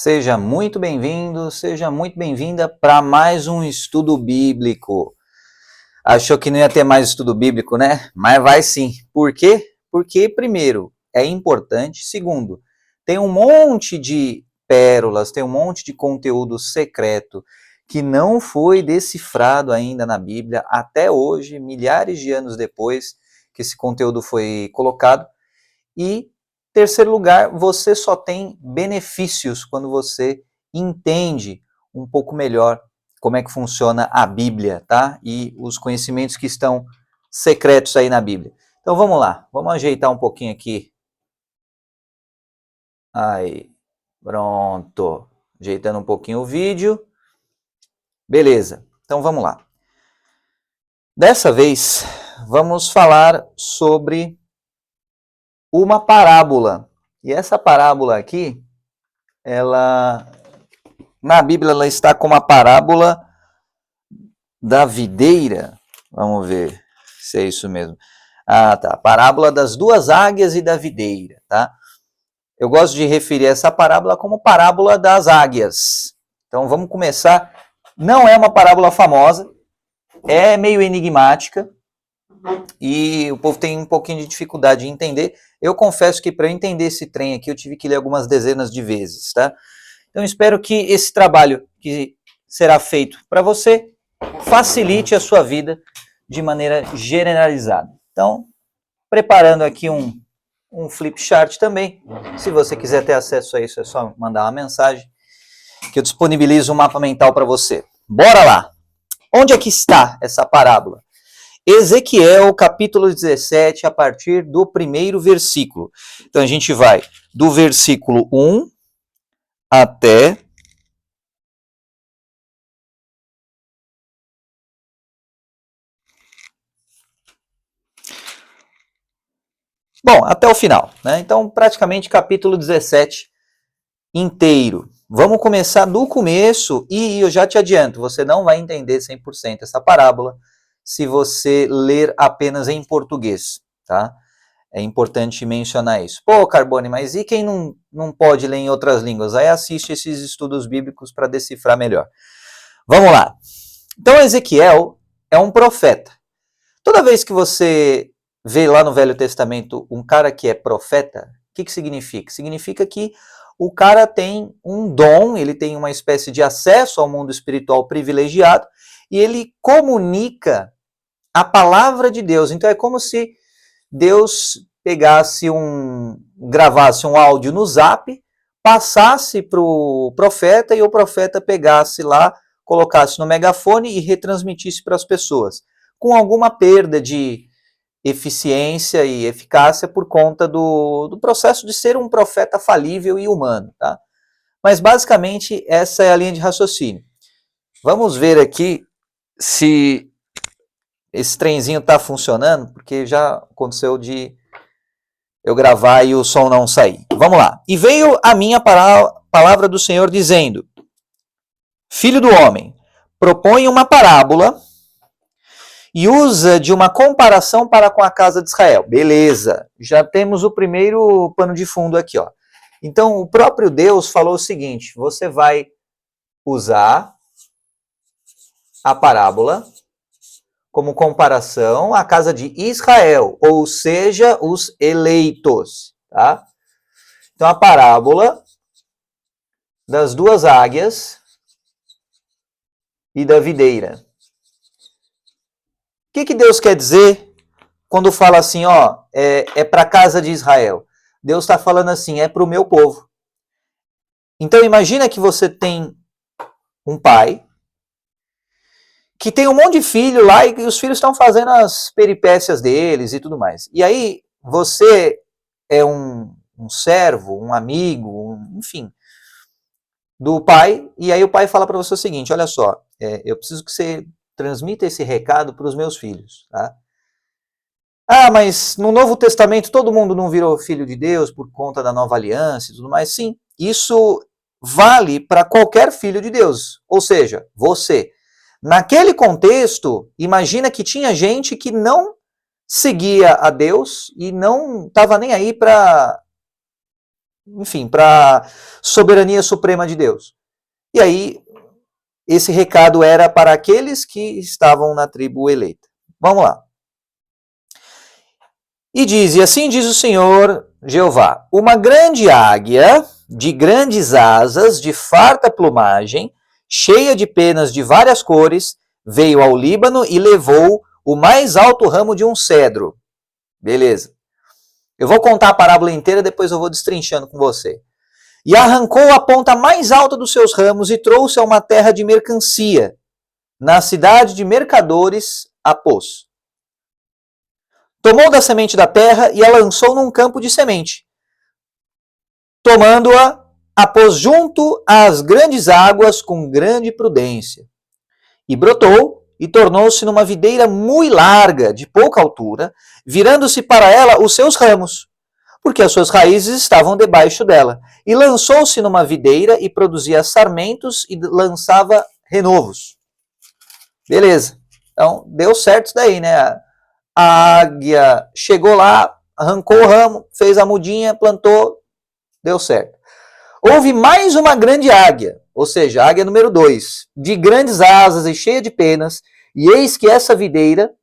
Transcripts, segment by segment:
Seja muito bem-vindo, seja muito bem-vinda para mais um estudo bíblico. Achou que não ia ter mais estudo bíblico, né? Mas vai sim. Por quê? Porque, primeiro, é importante. Segundo, tem um monte de pérolas, tem um monte de conteúdo secreto que não foi decifrado ainda na Bíblia até hoje, milhares de anos depois que esse conteúdo foi colocado. E, terceiro lugar, você só tem benefícios quando você entende um pouco melhor como é que funciona a Bíblia, tá? E os conhecimentos que estão secretos aí na Bíblia. Então vamos lá, vamos ajeitar um pouquinho aqui. Aí, pronto. Ajeitando um pouquinho o vídeo. Beleza, então vamos lá. Dessa vez, vamos falar sobre uma parábola. E essa parábola aqui, na Bíblia ela está como a parábola da videira. Vamos ver se é isso mesmo. Ah, tá. Parábola das duas águias e da videira, tá? Eu gosto de referir essa parábola como parábola das águias. Então vamos começar. Não é uma parábola famosa, é meio enigmática e o povo tem um pouquinho de dificuldade de entender. Eu confesso que para eu entender esse trem aqui eu tive que ler algumas dezenas de vezes, tá? Então espero que esse trabalho que será feito para você facilite a sua vida de maneira generalizada. Então, preparando aqui um flip chart também. Se você quiser ter acesso a isso, é só mandar uma mensagem que eu disponibilizo um mapa mental para você. Bora lá! Onde é que está essa parábola? Ezequiel, capítulo 17, a partir do primeiro versículo. Então, a gente vai do versículo 1 até até o final, né? Então, praticamente capítulo 17 inteiro. Vamos começar do começo e eu já te adianto, você não vai entender 100% essa parábola se você ler apenas em português, tá? É importante mencionar isso. Pô, Carbone, mas e quem não pode ler em outras línguas? Aí assiste esses estudos bíblicos para decifrar melhor. Vamos lá. Então, Ezequiel é um profeta. Toda vez que você vê lá no Velho Testamento um cara que é profeta, o que significa? Significa que o cara tem um dom, ele tem uma espécie de acesso ao mundo espiritual privilegiado e ele comunica a palavra de Deus. Então é como se Deus gravasse um áudio no Zap, passasse para o profeta e o profeta pegasse lá, colocasse no megafone e retransmitisse para as pessoas, com alguma perda de eficiência e eficácia por conta do processo de ser um profeta falível e humano, tá? Mas basicamente essa é a linha de raciocínio. Vamos ver aqui se esse trenzinho está funcionando, porque já aconteceu de eu gravar e o som não sair. Vamos lá. E veio a minha palavra do Senhor dizendo: Filho do homem, propõe uma parábola e usa de uma comparação para com a casa de Israel. Beleza, já temos o primeiro pano de fundo aqui, ó. Então, o próprio Deus falou o seguinte: você vai usar a parábola como comparação à casa de Israel, ou seja, os eleitos, tá? Então, a parábola das duas águias e da videira. O que Deus quer dizer quando fala assim, ó, é para a casa de Israel? Deus está falando assim, é para o meu povo. Então imagina que você tem um pai que tem um monte de filho lá e os filhos estão fazendo as peripécias deles e tudo mais. E aí você é um servo, um amigo, enfim, do pai, e aí o pai fala para você o seguinte, olha só, eu preciso que você transmita esse recado para os meus filhos, tá? Ah, mas no Novo Testamento todo mundo não virou filho de Deus por conta da nova aliança e tudo mais? Sim, isso vale para qualquer filho de Deus, ou seja, você. Naquele contexto, imagina que tinha gente que não seguia a Deus e não estava nem aí para enfim, para a soberania suprema de Deus. E aí, esse recado era para aqueles que estavam na tribo eleita. Vamos lá. E assim diz o Senhor Jeová, uma grande águia, de grandes asas, de farta plumagem, cheia de penas de várias cores, veio ao Líbano e levou o mais alto ramo de um cedro. Beleza. Eu vou contar a parábola inteira, depois eu vou destrinchando com você. E arrancou a ponta mais alta dos seus ramos e trouxe a uma terra de mercancia. Na cidade de mercadores a pôs. Tomou da semente da terra e a lançou num campo de semente. Tomando-a, a pôs junto às grandes águas com grande prudência. E brotou e tornou-se numa videira muito larga, de pouca altura, virando-se para ela os seus ramos, porque as suas raízes estavam debaixo dela. E lançou-se numa videira e produzia sarmentos e lançava renovos. Beleza. Então, deu certo isso daí, né? A águia chegou lá, arrancou o ramo, fez a mudinha, plantou, deu certo. Houve mais uma grande águia, ou seja, a águia número 2, de grandes asas e cheia de penas, e eis que essa videira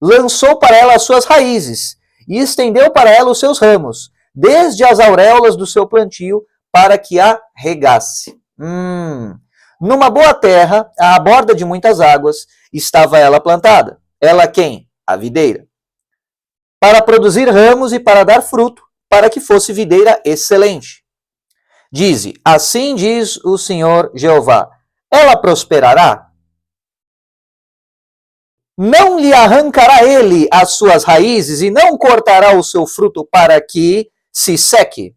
lançou para ela as suas raízes, e estendeu para ela os seus ramos, desde as auréolas do seu plantio, para que a regasse. Numa boa terra, à borda de muitas águas, estava ela plantada. Ela quem? A videira. Para produzir ramos e para dar fruto, para que fosse videira excelente. Dize, assim diz o Senhor Jeová, ela prosperará? Não lhe arrancará ele as suas raízes e não cortará o seu fruto para que se seque?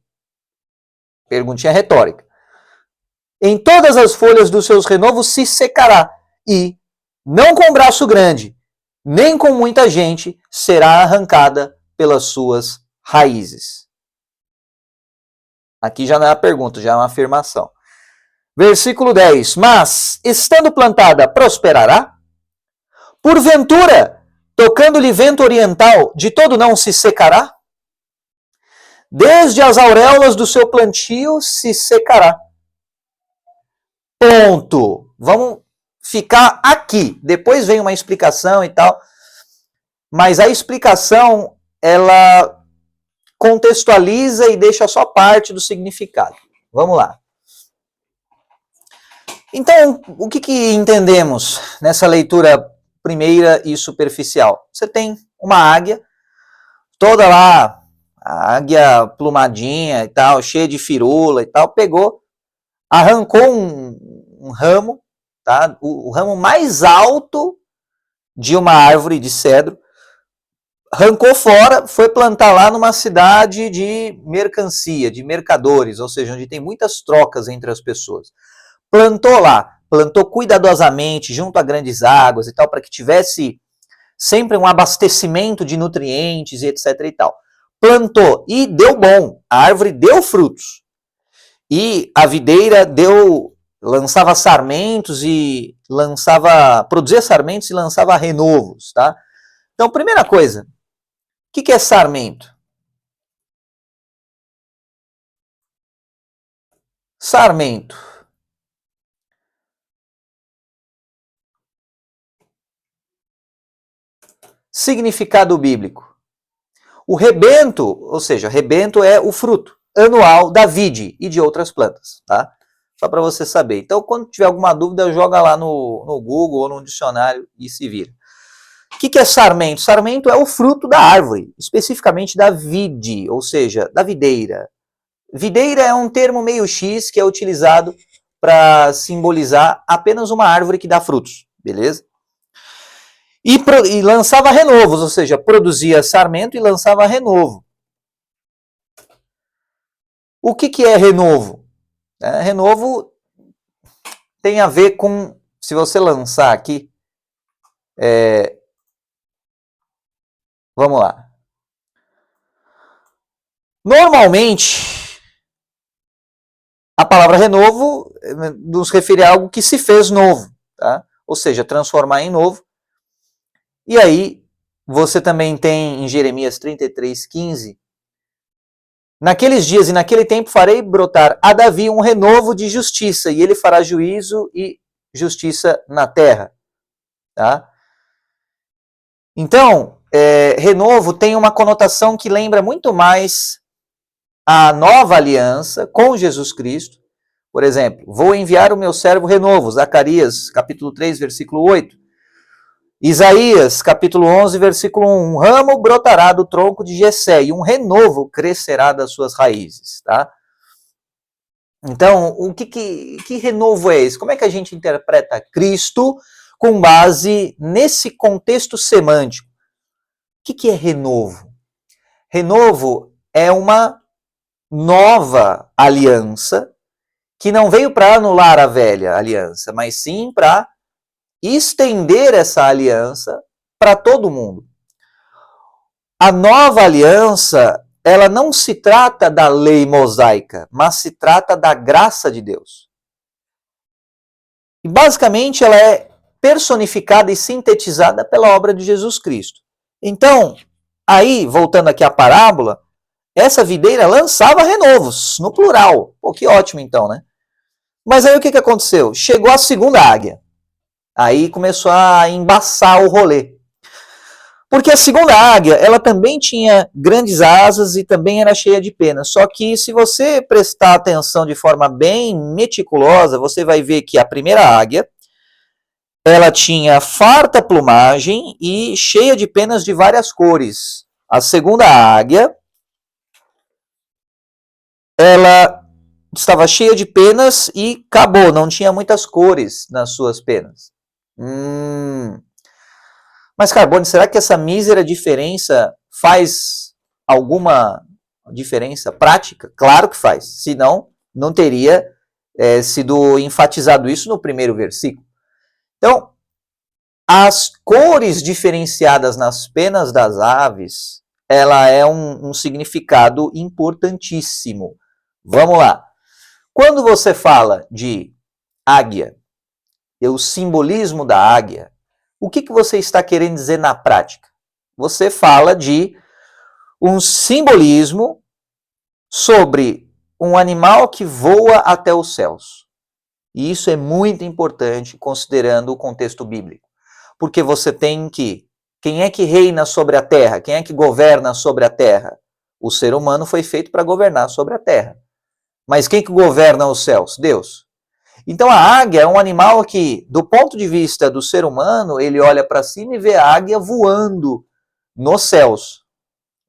Perguntinha retórica. Em todas as folhas dos seus renovos se secará, e, não com braço grande, nem com muita gente, será arrancada pelas suas raízes. Aqui já não é uma pergunta, já é uma afirmação. Versículo 10. Mas, estando plantada, prosperará? Porventura, tocando-lhe vento oriental, de todo não se secará? Desde as auréolas do seu plantio se secará. Ponto. Vamos ficar aqui. Depois vem uma explicação e tal. Mas a explicação, ela contextualiza e deixa só parte do significado. Vamos lá. Então, o que entendemos nessa leitura primeira e superficial? Você tem uma águia, toda lá, a águia plumadinha e tal, cheia de firula e tal, pegou, arrancou um ramo, tá? O ramo mais alto de uma árvore de cedro, arrancou fora, foi plantar lá numa cidade de mercancia, de mercadores, ou seja, onde tem muitas trocas entre as pessoas. Plantou lá, plantou cuidadosamente, junto a grandes águas e tal, para que tivesse sempre um abastecimento de nutrientes e etc e tal. Plantou e deu bom, a árvore deu frutos. E a videira lançava sarmentos e produzia sarmentos e lançava renovos, tá? Então, primeira coisa, o que é sarmento? Sarmento. Significado bíblico. O rebento, ou seja, rebento é o fruto anual da vide e de outras plantas, tá? Só para você saber. Então, quando tiver alguma dúvida, joga lá no Google ou no dicionário e se vira. O que é sarmento? Sarmento é o fruto da árvore, especificamente da vide, ou seja, da videira. Videira é um termo meio X que é utilizado para simbolizar apenas uma árvore que dá frutos, beleza? E lançava renovos, ou seja, produzia sarmento e lançava renovo. O que é renovo? Renovo tem a ver com, se você lançar aqui, vamos lá. Normalmente, a palavra renovo nos refere a algo que se fez novo, tá? Ou seja, transformar em novo. E aí, você também tem em Jeremias 33:15, Naqueles dias e naquele tempo farei brotar a Davi um renovo de justiça, e ele fará juízo e justiça na terra. Tá? Então, renovo tem uma conotação que lembra muito mais a nova aliança com Jesus Cristo. Por exemplo, vou enviar o meu servo renovo, Zacarias, capítulo 3, versículo 8. Isaías, capítulo 11, versículo 1. Um ramo brotará do tronco de Jessé e um renovo crescerá das suas raízes. Tá? Então, o que renovo é esse? Como é que a gente interpreta Cristo com base nesse contexto semântico? O que é renovo? Renovo é uma nova aliança que não veio para anular a velha aliança, mas sim para estender essa aliança para todo mundo. A nova aliança, ela não se trata da lei mosaica, mas se trata da graça de Deus. E basicamente ela é personificada e sintetizada pela obra de Jesus Cristo. Então, aí, voltando aqui à parábola, essa videira lançava renovos, no plural. Pô, que ótimo então, né? Mas aí o que aconteceu? Chegou a segunda águia. Aí começou a embaçar o rolê. Porque a segunda águia, ela também tinha grandes asas e também era cheia de penas. Só que se você prestar atenção de forma bem meticulosa, você vai ver que a primeira águia, ela tinha farta plumagem e cheia de penas de várias cores. A segunda águia, ela estava cheia de penas e acabou, não tinha muitas cores nas suas penas. Mas, Carbone, será que essa mísera diferença faz alguma diferença prática? Claro que faz, senão não teria sido enfatizado isso no primeiro versículo. Então, as cores diferenciadas nas penas das aves, ela é um significado importantíssimo. Vamos lá. Quando você fala de águia, o simbolismo da águia, o que você está querendo dizer na prática? Você fala de um simbolismo sobre um animal que voa até os céus. E isso é muito importante considerando o contexto bíblico. Porque você tem quem é que reina sobre a terra? Quem é que governa sobre a terra? O ser humano foi feito para governar sobre a terra. Mas quem que governa os céus? Deus. Então a águia é um animal que, do ponto de vista do ser humano, ele olha para cima e vê a águia voando nos céus.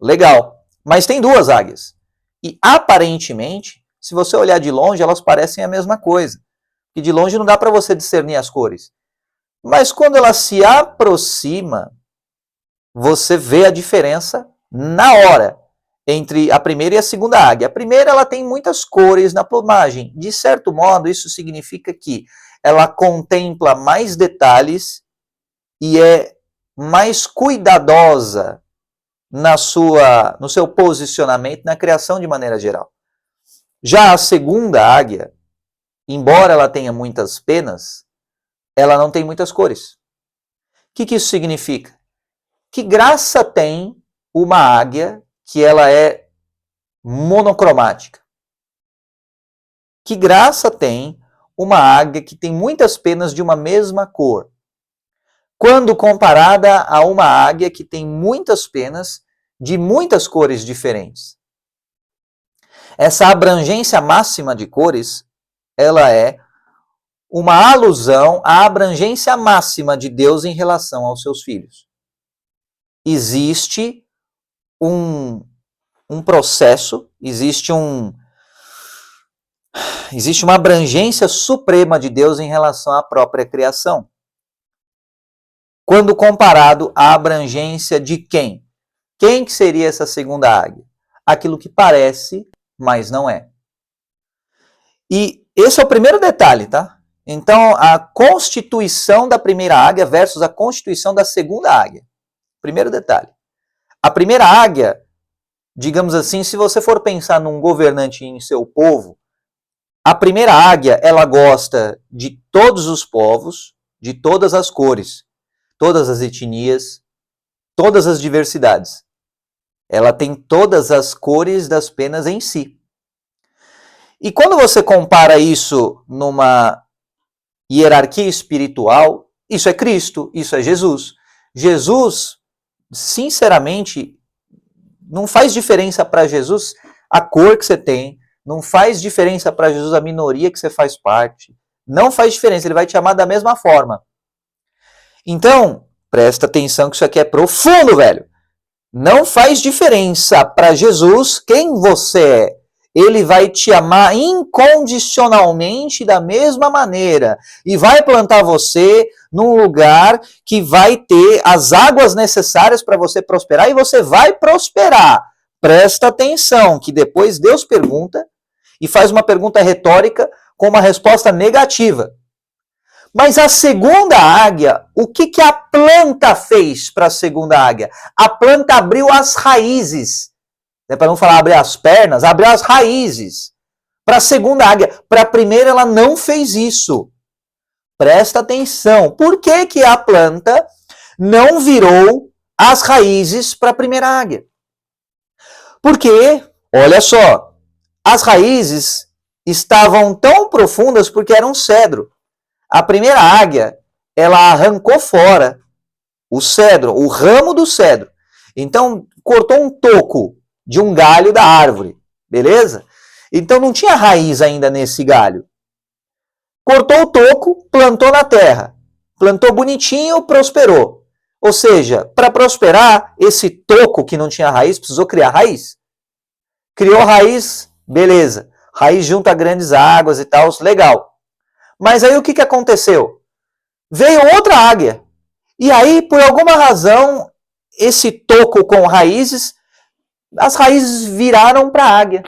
Legal. Mas tem duas águias. E aparentemente, se você olhar de longe, elas parecem a mesma coisa. E de longe não dá para você discernir as cores. Mas quando ela se aproxima, você vê a diferença na hora entre a primeira e a segunda águia. A primeira, ela tem muitas cores na plumagem. De certo modo, isso significa que ela contempla mais detalhes e é mais cuidadosa no seu posicionamento, na criação de maneira geral. Já a segunda águia, embora ela tenha muitas penas, ela não tem muitas cores. O que isso significa? Que graça tem uma águia que ela é monocromática? Que graça tem uma águia que tem muitas penas de uma mesma cor, quando comparada a uma águia que tem muitas penas de muitas cores diferentes? Essa abrangência máxima de cores, ela é uma alusão à abrangência máxima de Deus em relação aos seus filhos. Existe um processo, existe uma abrangência suprema de Deus em relação à própria criação. Quando comparado à abrangência de quem? Quem que seria essa segunda águia? Aquilo que parece, mas não é. E esse é o primeiro detalhe, tá? Então, a constituição da primeira águia versus a constituição da segunda águia. Primeiro detalhe. A primeira águia, digamos assim, se você for pensar num governante em seu povo, a primeira águia, ela gosta de todos os povos, de todas as cores, todas as etnias, todas as diversidades. Ela tem todas as cores das penas em si. E quando você compara isso numa hierarquia espiritual, isso é Cristo, isso é Jesus. Jesus, sinceramente, não faz diferença para Jesus a cor que você tem, não faz diferença para Jesus a minoria que você faz parte, não faz diferença, ele vai te amar da mesma forma. Então, presta atenção que isso aqui é profundo, velho. Não faz diferença para Jesus quem você é. Ele vai te amar incondicionalmente da mesma maneira e vai plantar você num lugar que vai ter as águas necessárias para você prosperar e você vai prosperar. Presta atenção que depois Deus pergunta e faz uma pergunta retórica com uma resposta negativa. Mas a segunda águia, o que a planta fez para a segunda águia? A planta abriu as raízes. Para não falar abrir as pernas, abriu as raízes. Para a segunda águia. Para a primeira, ela não fez isso. Presta atenção. Por que a planta não virou as raízes para a primeira águia? Porque, olha só, as raízes estavam tão profundas porque era um cedro. A primeira águia, ela arrancou fora o cedro, o ramo do cedro. Então, cortou um toco de um galho da árvore, beleza? Então não tinha raiz ainda nesse galho. Cortou o toco, plantou na terra. Plantou bonitinho, prosperou. Ou seja, para prosperar, esse toco que não tinha raiz, precisou criar raiz. Criou raiz, beleza. Raiz junto a grandes águas e tal, legal. Mas aí o que aconteceu? Veio outra águia. E aí, por alguma razão, esse toco com raízes, as raízes viraram para a águia.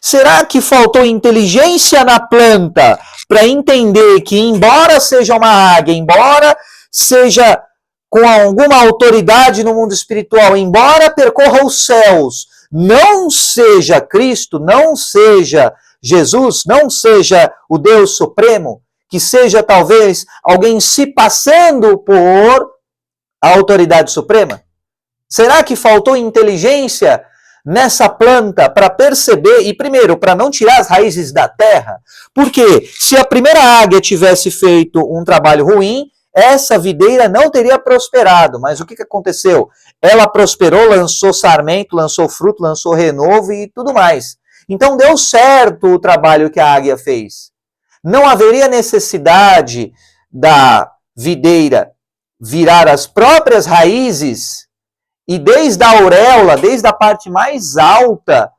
Será que faltou inteligência na planta para entender que, embora seja uma águia, embora seja com alguma autoridade no mundo espiritual, embora percorra os céus, não seja Cristo, não seja Jesus, não seja o Deus Supremo, que seja talvez alguém se passando por a autoridade suprema? Será que faltou inteligência nessa planta para perceber, e primeiro, para não tirar as raízes da terra? Porque se a primeira águia tivesse feito um trabalho ruim, essa videira não teria prosperado. Mas o que aconteceu? Ela prosperou, lançou sarmento, lançou fruto, lançou renovo e tudo mais. Então deu certo o trabalho que a águia fez. Não haveria necessidade da videira virar as próprias raízes e desde a auréola, desde a parte mais alta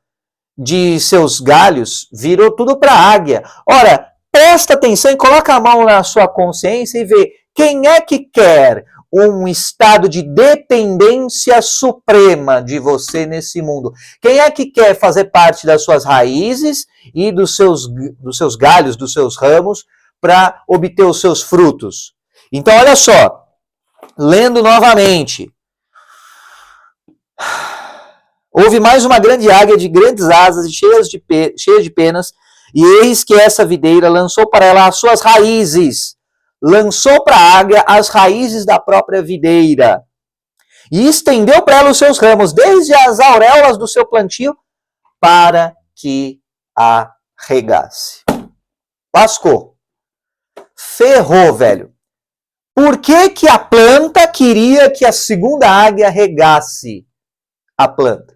de seus galhos, virou tudo para a águia. Ora, presta atenção e coloca a mão na sua consciência e vê quem é que quer um estado de dependência suprema de você nesse mundo. Quem é que quer fazer parte das suas raízes e dos seus galhos, dos seus ramos, para obter os seus frutos? Então, olha só, lendo novamente. Houve mais uma grande águia de grandes asas e cheias de penas, e eis que essa videira lançou para ela as suas raízes. Lançou para a águia as raízes da própria videira. E estendeu para ela os seus ramos, desde as auréolas do seu plantio, para que a regasse. Lascou. Ferrou, velho. Por que a planta queria que a segunda águia regasse a planta?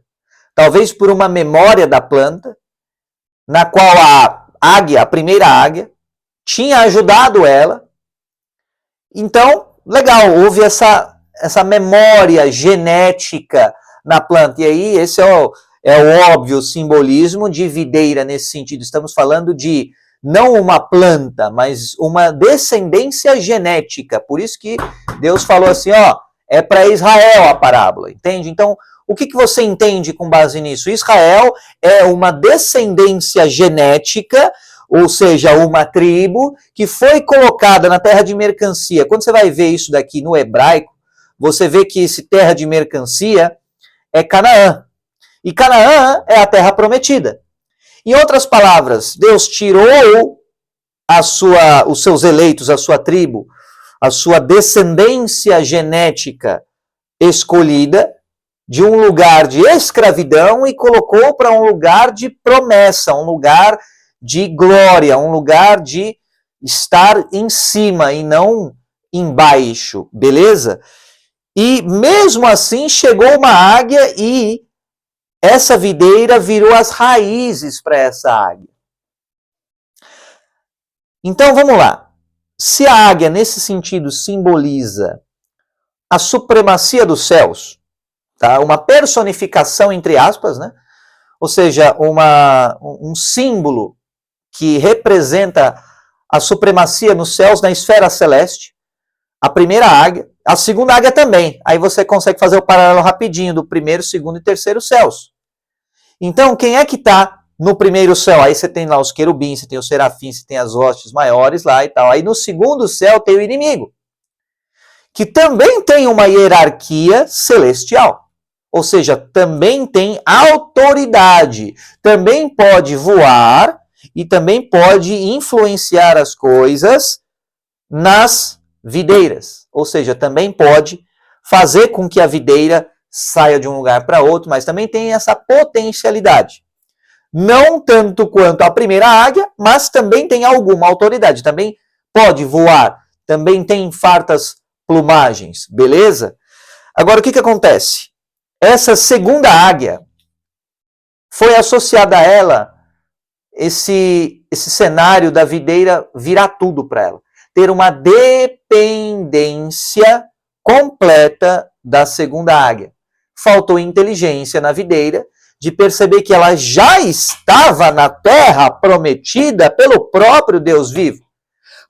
Talvez por uma memória da planta, na qual a águia, a primeira águia, tinha ajudado ela. Então, legal, houve essa memória genética na planta. E aí, esse é o óbvio simbolismo de videira nesse sentido. Estamos falando de não uma planta, mas uma descendência genética. Por isso que Deus falou assim, ó, é para Israel a parábola, entende? Então, o que você entende com base nisso? Israel é uma descendência genética, ou seja, uma tribo que foi colocada na terra de mercancia. Quando você vai ver isso daqui no hebraico, você vê que esse terra de mercancia é Canaã. E Canaã é a terra prometida. Em outras palavras, Deus tirou os seus eleitos, a sua tribo, a sua descendência genética escolhida, de um lugar de escravidão e colocou para um lugar de promessa, um lugar de glória, um lugar de estar em cima e não embaixo, beleza? E mesmo assim chegou uma águia e essa videira virou as raízes para essa águia. Então vamos lá. Se a águia nesse sentido simboliza a supremacia dos céus, tá? Uma personificação entre aspas, né? Ou seja, um símbolo que representa a supremacia nos céus, na esfera celeste, a primeira águia, a segunda águia também. Aí você consegue fazer o paralelo rapidinho do primeiro, segundo e terceiro céus. Então, quem é que está no primeiro céu? Aí você tem lá os querubins, você tem os serafins, você tem as hostes maiores lá e tal. Aí no segundo céu tem o inimigo, que também tem uma hierarquia celestial. Ou seja, também tem autoridade, também pode voar e também pode influenciar as coisas nas videiras. Ou seja, também pode fazer com que a videira saia de um lugar para outro, mas também tem essa potencialidade. Não tanto quanto a primeira águia, mas também tem alguma autoridade. Também pode voar, também tem fartas plumagens, beleza? Agora, o que acontece? Essa segunda águia foi associada a ela esse cenário da videira virar tudo para ela. Ter uma dependência completa da segunda águia. Faltou inteligência na videira de perceber que ela já estava na terra prometida pelo próprio Deus vivo.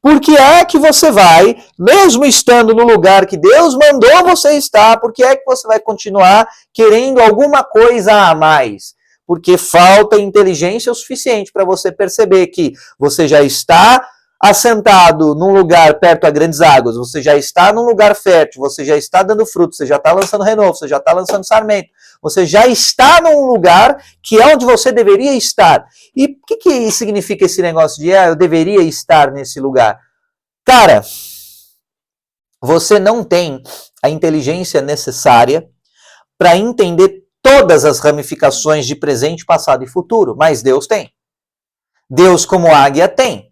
Por que é que você vai, mesmo estando no lugar que Deus mandou você estar, por que é que você vai continuar querendo alguma coisa a mais? Porque falta inteligência o suficiente para você perceber que você já está assentado num lugar perto a grandes águas, você já está num lugar fértil, você já está dando fruto, você já está lançando renovo, você já está lançando sarmento, você já está num lugar que é onde você deveria estar. E o que significa esse negócio de eu deveria estar nesse lugar? Cara, você não tem a inteligência necessária para entender todas as ramificações de presente, passado e futuro, mas Deus tem. Deus, como águia, tem.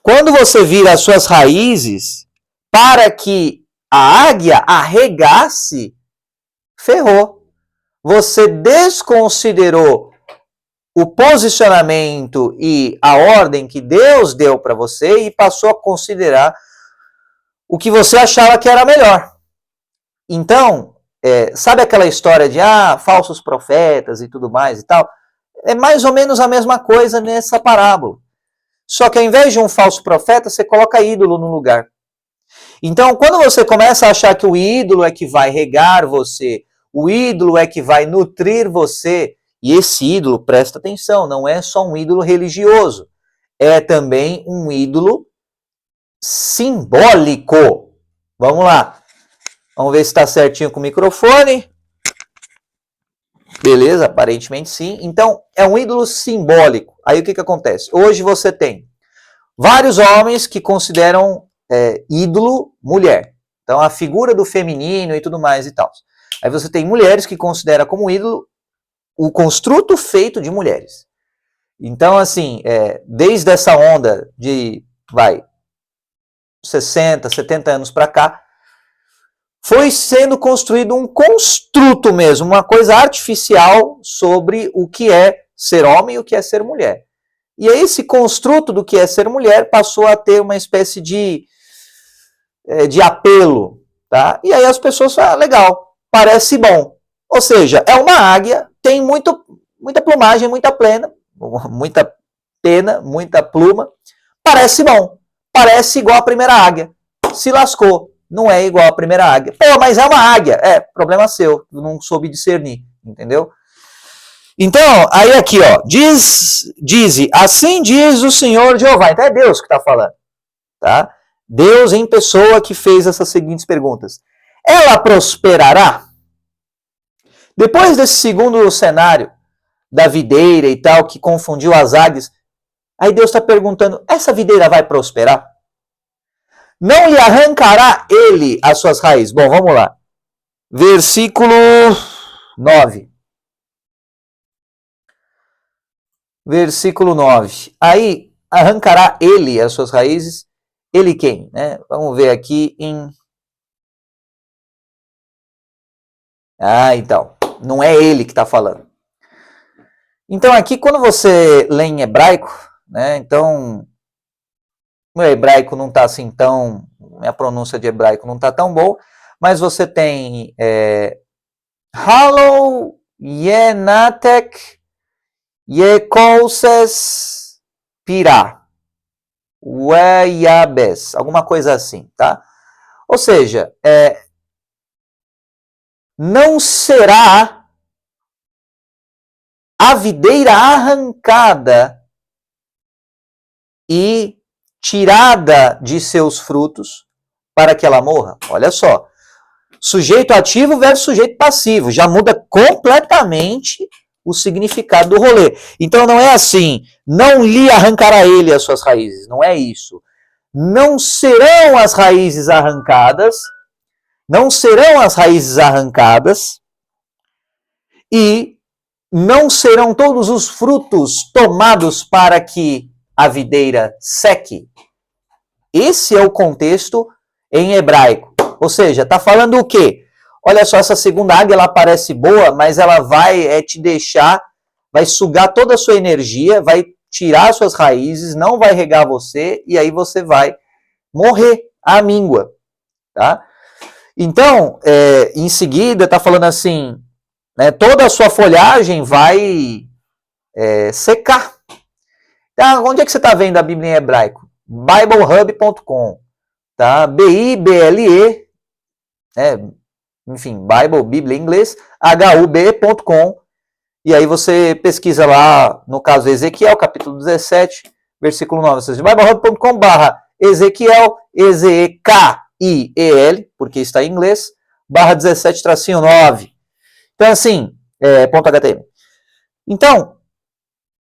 Quando você vira as suas raízes para que a águia arregasse, ferrou. Você desconsiderou o posicionamento e a ordem que Deus deu para você e passou a considerar o que você achava que era melhor. Então, sabe aquela história de falsos profetas e tudo mais e tal? É mais ou menos a mesma coisa nessa parábola. Só que ao invés de um falso profeta, você coloca ídolo no lugar. Então, quando você começa a achar que o ídolo é que vai regar você, o ídolo é que vai nutrir você, e esse ídolo, presta atenção, não é só um ídolo religioso, é também um ídolo simbólico. Vamos lá. Vamos ver se está certinho com o microfone. Beleza, aparentemente sim. Então, é um ídolo simbólico. Aí o que acontece? Hoje você tem vários homens que consideram ídolo mulher. Então, a figura do feminino e tudo mais e tal. Aí você tem mulheres que consideram como ídolo o construto feito de mulheres. Então, assim, desde essa onda de, 60, 70 anos para cá, foi sendo construído um construto mesmo, uma coisa artificial sobre o que é ser homem e o que é ser mulher. E aí esse construto do que é ser mulher passou a ter uma espécie de apelo, tá? E aí as pessoas falam, legal, parece bom. Ou seja, é uma águia, tem muita plumagem, muita pena, muita pluma, parece bom, parece igual a primeira águia. Se lascou, não é igual a primeira águia. Pô, mas é uma águia. Problema seu, não soube discernir, entendeu? Então, aí aqui, ó, assim diz o Senhor Jeová. Então é Deus que está falando, tá? Deus em pessoa que fez essas seguintes perguntas. Ela prosperará? Depois desse segundo cenário da videira e tal, que confundiu as águias, aí Deus está perguntando, essa videira vai prosperar? Não lhe arrancará ele as suas raízes? Bom, vamos lá. Versículo 9. Versículo 9. Aí arrancará ele as suas raízes. Ele quem? Né? Vamos ver aqui em... então. Não é ele que está falando. Então aqui, quando você lê em hebraico, né? Então, o hebraico não está assim tão... Minha pronúncia de hebraico não está tão boa, mas você tem... Halo Yenatek Yekouses Pirá. Ueyabes, alguma coisa assim, tá? Ou seja, não será a videira arrancada e tirada de seus frutos para que ela morra. Olha só, sujeito ativo versus sujeito passivo, já muda completamente o significado do rolê. Então não é assim, não lhe arrancará ele as suas raízes, não é isso. Não serão as raízes arrancadas, e não serão todos os frutos tomados para que a videira seque. Esse é o contexto em hebraico. Ou seja, está falando o quê? Olha só, essa segunda águia, ela parece boa, mas ela vai te deixar, vai sugar toda a sua energia, vai tirar suas raízes, não vai regar você, e aí você vai morrer à míngua, tá? Então, em seguida, está falando assim, né, toda a sua folhagem vai secar. Tá? Onde é que você está vendo a Bíblia em hebraico? BibleHub.com, tá? B-I-B-L-E, enfim, Bible, Bíblia em inglês, HUB.com, e aí você pesquisa lá, no caso Ezequiel, capítulo 17, versículo 9, ou seja, BibleHub.com/Ezequiel, E-Z-E-K-I-E-L, porque está em inglês, /17-9. Então, assim, .html. Então,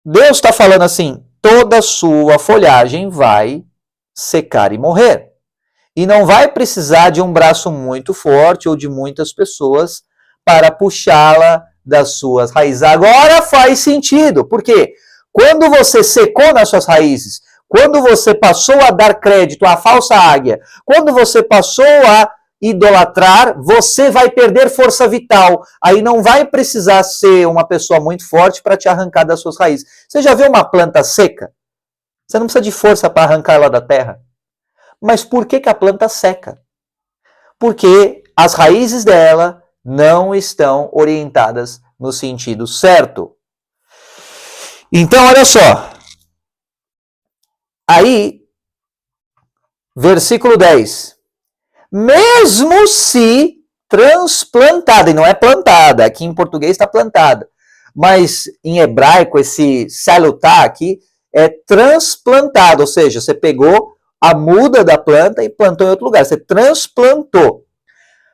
Deus está falando assim, toda a sua folhagem vai secar e morrer. E não vai precisar de um braço muito forte ou de muitas pessoas para puxá-la das suas raízes. Agora faz sentido, porque quando você secou nas suas raízes, quando você passou a dar crédito à falsa águia, quando você passou a idolatrar, você vai perder força vital. Aí não vai precisar ser uma pessoa muito forte para te arrancar das suas raízes. Você já viu uma planta seca? Você não precisa de força para arrancar ela da terra. Mas por que a planta seca? Porque as raízes dela não estão orientadas no sentido certo. Então, olha só. Aí, versículo 10. Mesmo se transplantada, e não é plantada, aqui em português está plantada, mas em hebraico esse salutar aqui é transplantado, ou seja, você pegou a muda da planta e plantou em outro lugar, você transplantou.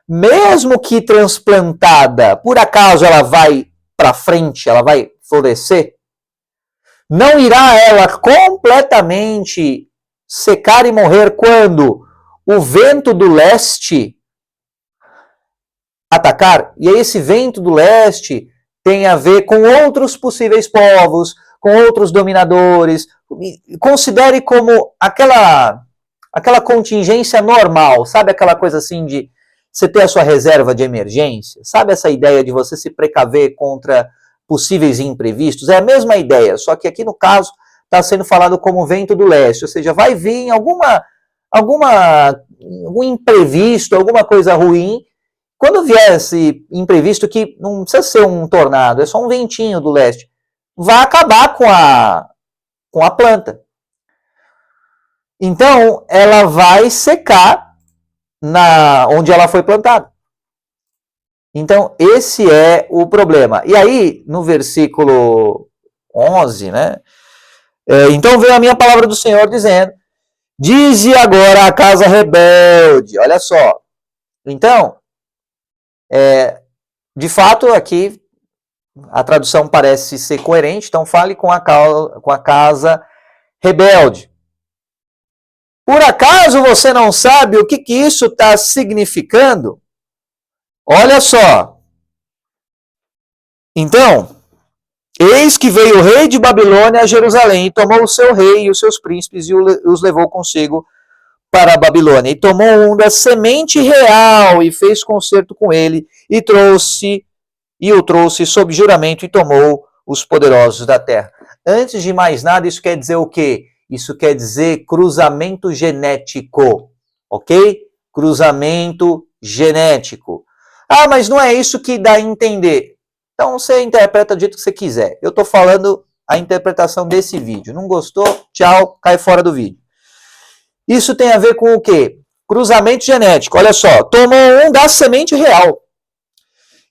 Mesmo que transplantada, por acaso ela vai para frente, ela vai florescer, não irá ela completamente secar e morrer quando o vento do leste atacar? E aí esse vento do leste tem a ver com outros possíveis povos, com outros dominadores. Considere como aquela contingência normal, sabe aquela coisa assim de você ter a sua reserva de emergência? Sabe essa ideia de você se precaver contra possíveis imprevistos? É a mesma ideia, só que aqui no caso está sendo falado como vento do leste, ou seja, vai vir algum imprevisto, alguma coisa ruim. Quando vier esse imprevisto, que não precisa ser um tornado, é só um ventinho do leste, vai acabar com a planta. Então, ela vai secar onde ela foi plantada. Então, esse é o problema. E aí, no versículo 11, né? Então veio a minha palavra do Senhor dizendo, dize agora a casa rebelde. Olha só. Então, de fato, aqui a tradução parece ser coerente, então fale com a casa rebelde. Por acaso você não sabe o que isso está significando? Olha só. Então, eis que veio o rei de Babilônia a Jerusalém, e tomou o seu rei e os seus príncipes, e os levou consigo para a Babilônia. E tomou um da semente real, e fez concerto com ele, e o trouxe sob juramento, e tomou os poderosos da terra. Antes de mais nada, isso quer dizer o quê? Isso quer dizer cruzamento genético, ok? Cruzamento genético. Ah, mas não é isso que dá a entender. Então você interpreta do jeito que você quiser. Eu estou falando a interpretação desse vídeo. Não gostou? Tchau, cai fora do vídeo. Isso tem a ver com o quê? Cruzamento genético. Olha só, tomou um da semente real.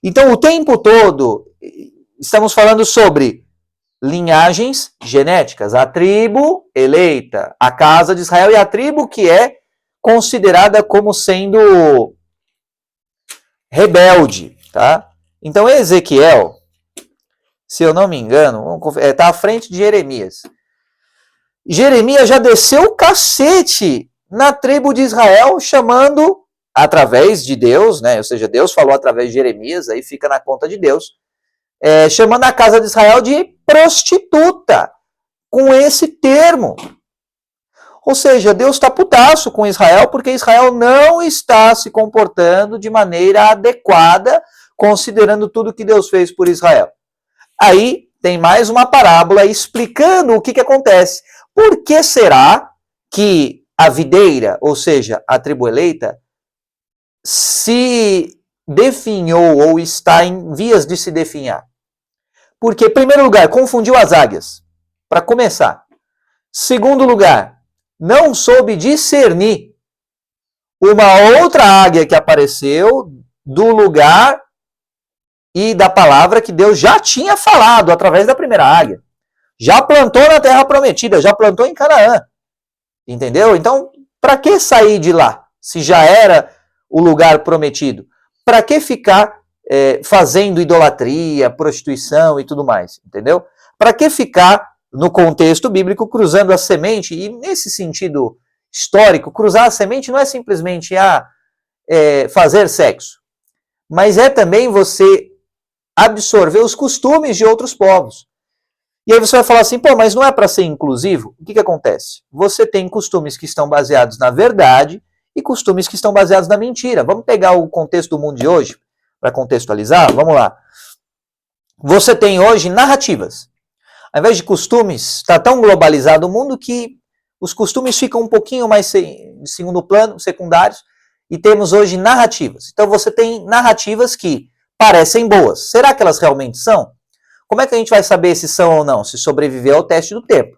Então o tempo todo estamos falando sobre linhagens genéticas. A tribo eleita, a casa de Israel, e a tribo que é considerada como sendo rebelde, tá? Então, Ezequiel, se eu não me engano, está à frente de Jeremias. Jeremias já desceu o cacete na tribo de Israel, chamando, através de Deus, né? Ou seja, Deus falou através de Jeremias, aí fica na conta de Deus, chamando a casa de Israel de prostituta, com esse termo. Ou seja, Deus está putaço com Israel, porque Israel não está se comportando de maneira adequada, considerando tudo que Deus fez por Israel. Aí tem mais uma parábola explicando o que acontece. Por que será que a videira, ou seja, a tribo eleita, se definhou ou está em vias de se definhar? Porque, em primeiro lugar, confundiu as águias, para começar. Segundo lugar, não soube discernir uma outra águia que apareceu do lugar e da palavra que Deus já tinha falado através da primeira águia. Já plantou na terra prometida, já plantou em Canaã. Entendeu? Então, para que sair de lá, se já era o lugar prometido? Para que ficar fazendo idolatria, prostituição e tudo mais? Entendeu? Para que ficar, no contexto bíblico, cruzando a semente? E nesse sentido histórico, cruzar a semente não é simplesmente fazer sexo, mas é também você absorver os costumes de outros povos. E aí você vai falar assim, pô, mas não é para ser inclusivo? O que acontece? Você tem costumes que estão baseados na verdade e costumes que estão baseados na mentira. Vamos pegar o contexto do mundo de hoje para contextualizar? Vamos lá. Você tem hoje narrativas. Ao invés de costumes, está tão globalizado o mundo que os costumes ficam um pouquinho mais de segundo plano, secundários, e temos hoje narrativas. Então você tem narrativas que parecem boas. Será que elas realmente são? Como é que a gente vai saber se são ou não? Se sobreviver ao teste do tempo.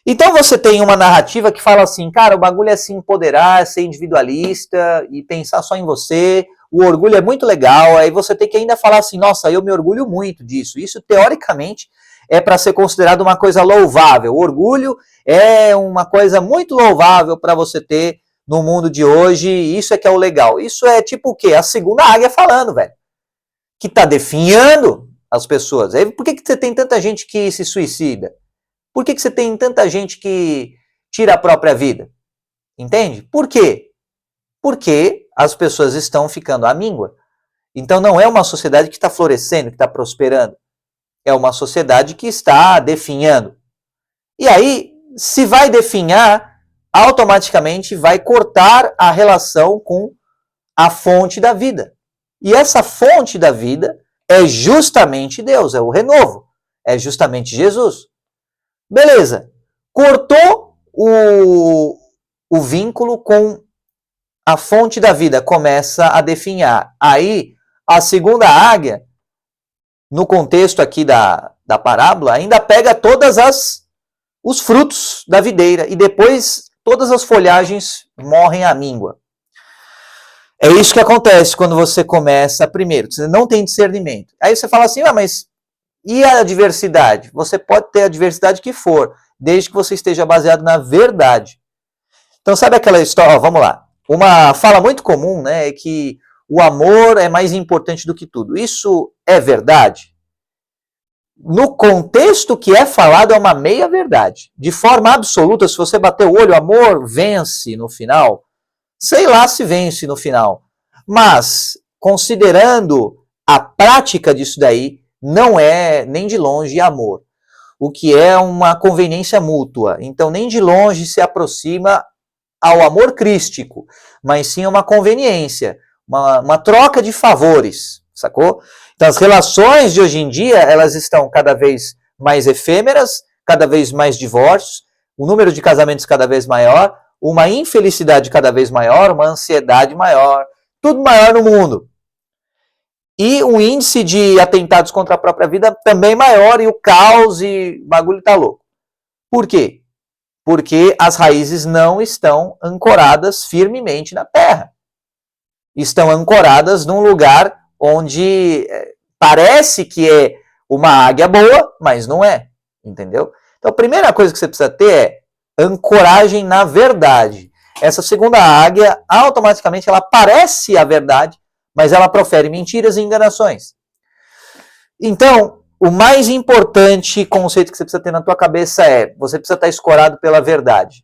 Então você tem uma narrativa que fala assim, cara, o bagulho é se empoderar, ser individualista e pensar só em você, o orgulho é muito legal, aí você tem que ainda falar assim, nossa, eu me orgulho muito disso. Isso, teoricamente, é para ser considerado uma coisa louvável. O orgulho é uma coisa muito louvável para você ter no mundo de hoje, isso é que é o legal. Isso é tipo o quê? A segunda águia falando, velho. Que tá definhando as pessoas. Aí, por que você tem tanta gente que se suicida? Por que você tem tanta gente que tira a própria vida? Entende? Por quê? Porque as pessoas estão ficando à míngua. Então não é uma sociedade que está florescendo, que está prosperando. É uma sociedade que está definhando. E aí, se vai definhar, automaticamente vai cortar a relação com a fonte da vida. E essa fonte da vida é justamente Deus, é o renovo, é justamente Jesus. Beleza, cortou o vínculo com a fonte da vida, começa a definhar. Aí, a segunda águia, no contexto aqui da parábola, ainda pega os frutos da videira e depois todas as folhagens morrem à míngua. É isso que acontece quando você começa primeiro, você não tem discernimento. Aí você fala assim, mas e a diversidade? Você pode ter a diversidade que for, desde que você esteja baseado na verdade. Então sabe aquela história, vamos lá, uma fala muito comum, né, é que o amor é mais importante do que tudo. Isso é verdade? No contexto que é falado, é uma meia-verdade. De forma absoluta, se você bater o olho, o amor vence no final. Sei lá se vence no final. Mas considerando a prática disso daí, não é nem de longe amor. O que é uma conveniência mútua. Então, nem de longe se aproxima ao amor crístico, mas sim a uma conveniência, uma troca de favores, sacou? Então, as relações de hoje em dia, elas estão cada vez mais efêmeras, cada vez mais divórcios, o número de casamentos cada vez maior, uma infelicidade cada vez maior, uma ansiedade maior, tudo maior no mundo. E um índice de atentados contra a própria vida também maior, e o caos e o bagulho tá louco. Por quê? Porque as raízes não estão ancoradas firmemente na terra. Estão ancoradas num lugar onde parece que é uma águia boa, mas não é, entendeu? Então a primeira coisa que você precisa ter é ancoragem na verdade. Essa segunda águia, automaticamente, ela parece a verdade, mas ela profere mentiras e enganações. Então, o mais importante conceito que você precisa ter na tua cabeça é, você precisa estar escorado pela verdade.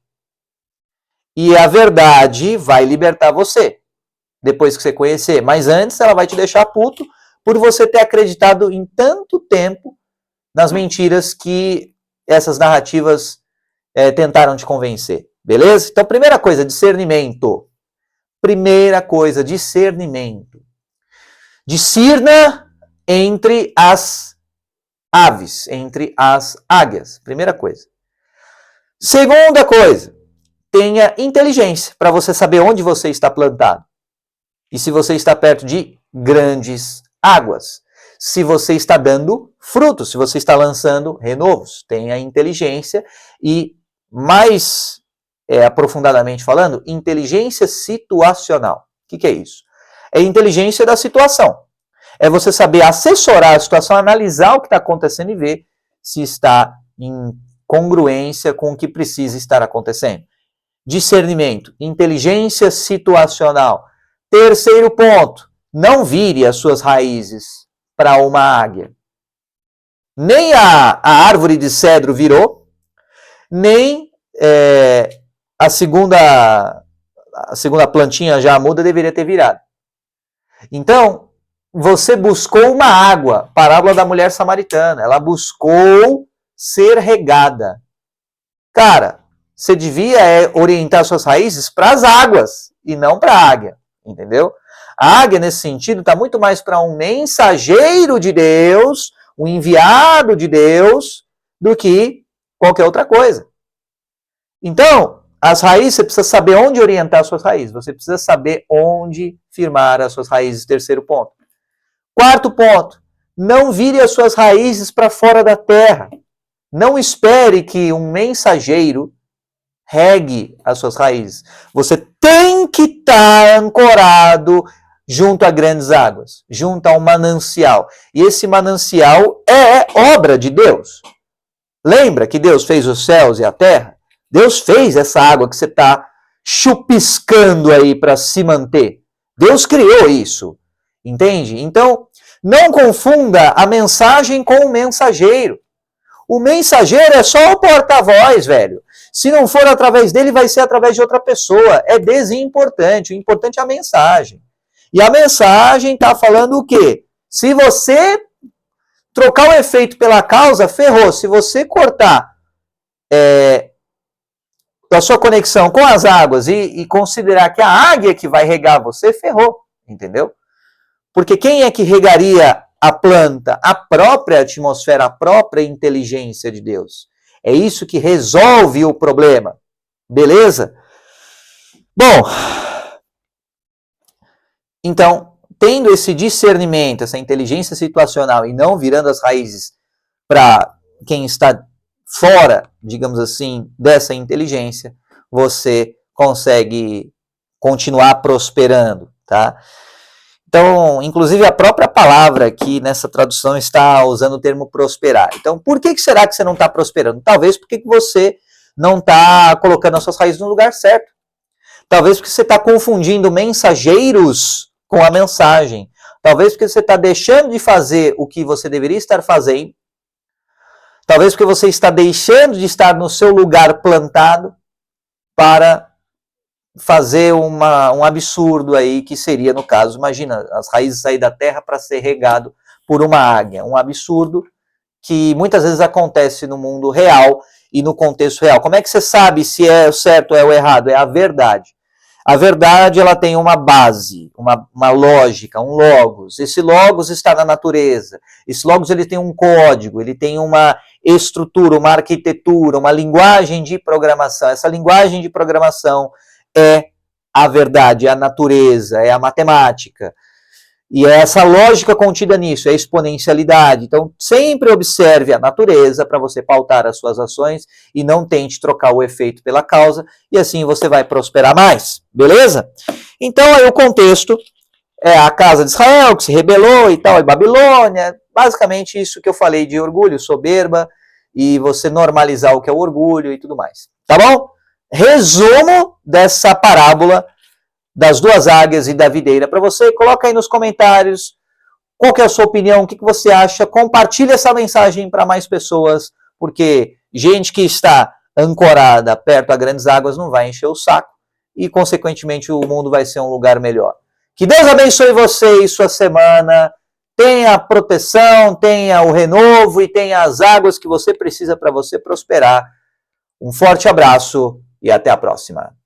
E a verdade vai libertar você, depois que você conhecer. Mas antes, ela vai te deixar puto por você ter acreditado em tanto tempo nas mentiras que essas narrativas tentaram te convencer. Beleza? Então, primeira coisa, discernimento. Primeira coisa, discernimento. Discirna entre as aves, entre as águias. Primeira coisa. Segunda coisa, tenha inteligência para você saber onde você está plantado. E se você está perto de grandes águas. Se você está dando frutos, se você está lançando renovos. Tenha inteligência e, mais aprofundadamente falando, inteligência situacional. O que é isso? É inteligência da situação. É você saber assessorar a situação, analisar o que está acontecendo e ver se está em congruência com o que precisa estar acontecendo. Discernimento, inteligência situacional. Terceiro ponto, não vire as suas raízes para uma águia. Nem a árvore de cedro virou, nem a segunda plantinha já muda deveria ter virado. Então, você buscou uma água, parábola da mulher samaritana, ela buscou ser regada. Cara, você devia orientar suas raízes para as águas e não para a águia, entendeu? A águia, nesse sentido, está muito mais para um mensageiro de Deus, um enviado de Deus, do que qualquer outra coisa. Então, as raízes, você precisa saber onde orientar as suas raízes. Você precisa saber onde firmar as suas raízes. Terceiro ponto. Quarto ponto. Não vire as suas raízes para fora da terra. Não espere que um mensageiro regue as suas raízes. Você tem que estar ancorado junto a grandes águas, junto a um manancial. E esse manancial é obra de Deus. Lembra que Deus fez os céus e a terra? Deus fez essa água que você está chupiscando aí para se manter. Deus criou isso. Entende? Então, não confunda a mensagem com o mensageiro. O mensageiro é só o porta-voz, velho. Se não for através dele, vai ser através de outra pessoa. É desimportante. O importante é a mensagem. E a mensagem está falando o quê? Se você trocar o efeito pela causa, ferrou. Se você cortar a sua conexão com as águas e considerar que a águia que vai regar você, ferrou. Entendeu? Porque quem é que regaria a planta? A própria atmosfera, a própria inteligência de Deus. É isso que resolve o problema. Beleza? Bom, então, tendo esse discernimento, essa inteligência situacional e não virando as raízes para quem está fora, digamos assim, dessa inteligência, você consegue continuar prosperando, tá? Então, inclusive a própria palavra aqui nessa tradução está usando o termo prosperar. Então, por que será que você não está prosperando? Talvez porque você não está colocando as suas raízes no lugar certo. Talvez porque você está confundindo mensageiros com a mensagem. Talvez porque você está deixando de fazer o que você deveria estar fazendo. Talvez porque você está deixando de estar no seu lugar plantado para fazer um absurdo aí, que seria, no caso, imagina, as raízes sair da terra para ser regado por uma águia. Um absurdo que muitas vezes acontece no mundo real e no contexto real. Como é que você sabe se é o certo ou é o errado? É a verdade. A verdade, ela tem uma base, uma lógica, um logos. Esse logos está na natureza. Esse logos, ele tem um código, ele tem uma estrutura, uma arquitetura, uma linguagem de programação. Essa linguagem de programação é a verdade, é a natureza, é a matemática. E é essa lógica contida nisso, é a exponencialidade. Então, sempre observe a natureza para você pautar as suas ações e não tente trocar o efeito pela causa, e assim você vai prosperar mais, beleza? Então, aí o contexto é a casa de Israel, que se rebelou e tal, e Babilônia, basicamente isso que eu falei de orgulho, soberba, e você normalizar o que é o orgulho e tudo mais. Tá bom? Resumo dessa parábola das duas águias e da videira para você. Coloca aí nos comentários qual que é a sua opinião, o que você acha. Compartilha essa mensagem para mais pessoas, porque gente que está ancorada perto a grandes águas não vai encher o saco e, consequentemente, o mundo vai ser um lugar melhor. Que Deus abençoe você e sua semana. Tenha proteção, tenha o renovo e tenha as águas que você precisa para você prosperar. Um forte abraço e até a próxima.